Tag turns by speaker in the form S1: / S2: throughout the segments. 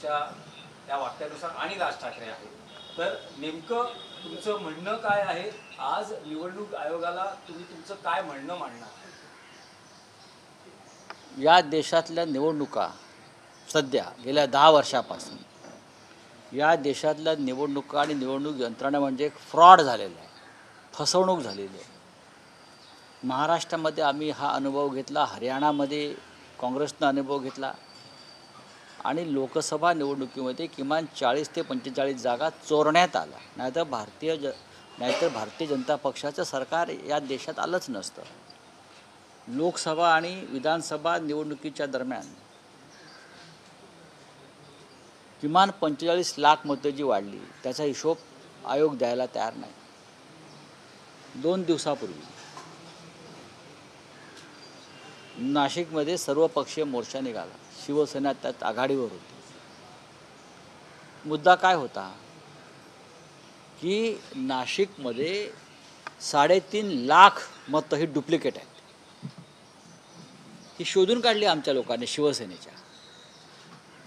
S1: तुमच्या त्या वाक्यानुसार आणि राज ठाकरे आहे, तर नेमकं तुमचं म्हणणं काय आहे? आज निवडणूक आयोगाला तुम्ही तुमचं काय म्हणणं मांडणार?
S2: या देशातल्या निवडणुका सध्या गेल्या 10 वर्षापासून या देशातल्या निवडणुका आणि निवडणूक यंत्रणा म्हणजे एक फ्रॉड झालेला आहे, फसवणूक झालेली आहे. महाराष्ट्रामध्ये आम्ही हा अनुभव घेतला, हरियाणामध्ये काँग्रेसनं अनुभव घेतला आणि लोकसभा निवडणुकीमध्ये किमान 40 ते 45 जागा चोरण्यात आल्या. नाहीतर भारतीय जनता पक्षाचं सरकार या देशात आलंच नसतं. लोकसभा आणि विधानसभा निवडणुकीच्या दरम्यान किमान 45 लाख मतं जी वाढली त्याचा हिशोब आयोग द्यायला तयार नाही. 2 दिवसापूर्वी नाशिकमध्ये सर्वपक्षीय मोर्चा निघाला, शिवसेना त्यात आघाडीवर होती. मुद्दा काय होता की नाशिकमध्ये 3.5 लाख मतं ही डुप्लिकेट आहेत. ही शोधून काढली आमच्या लोकांनी, शिवसेनेच्या.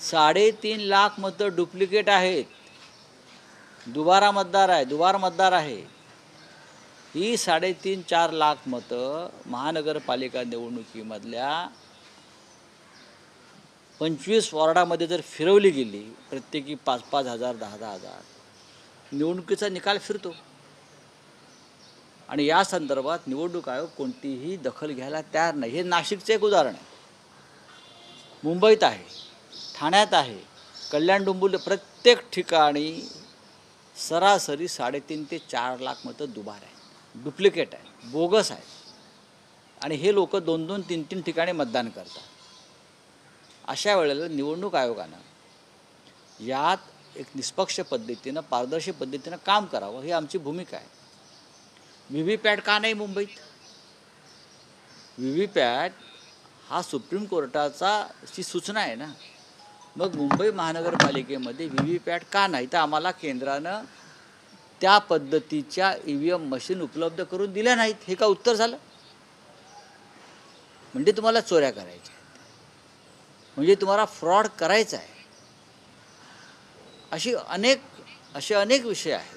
S2: 3.5 लाख मतं डुप्लिकेट आहेत. दुबार मतदार आहे. ही 3.5-4 लाख मतं महानगरपालिका निवडणुकीमधल्या 25 वॉर्डामध्ये जर फिरवली गेली, प्रत्येकी 5-5 हजार 10-10 हजार, निवडणुकीचा निकाल फिरतो. आणि या संदर्भात निवडणूक आयोग कोणतीही दखल घ्यायला तयार नाही. हे नाशिकचे एक उदाहरण आहे. मुंबईत आहे, ठाण्यात आहे, कल्याण डोंबिवली, प्रत्येक ठिकाणी सरासरी 3.5 ते 4 लाख मतं दुबार आहे, डुप्लिकेट आहे, बोगस आहे. आणि हे लोक 2-2, 3-3 ठिकाणी मतदान करतात. अशा वेळेला निवडणूक आयोगानं यात एक निष्पक्ष पद्धतीनं, पारदर्शी पद्धतीनं काम करावं, ही आमची भूमिका आहे. व्हीव्हीपॅट का नाही मुंबईत? व्हीव्हीपॅट हा सुप्रीम कोर्टाची सूचना आहे ना. मग मुंबई महानगरपालिकेमध्ये व्हीव्हीपॅट का नाही? तर आम्हाला केंद्रानं त्या पद्धतीच्या EVM मशीन उपलब्ध करून दिल्या नाहीत. हे का उत्तर झालं? म्हणजे तुम्हाला चोऱ्या करायच्या आहेत, म्हणजे तुम्हाला फ्रॉड करायचा आहे. असे अनेक विषय आहेत.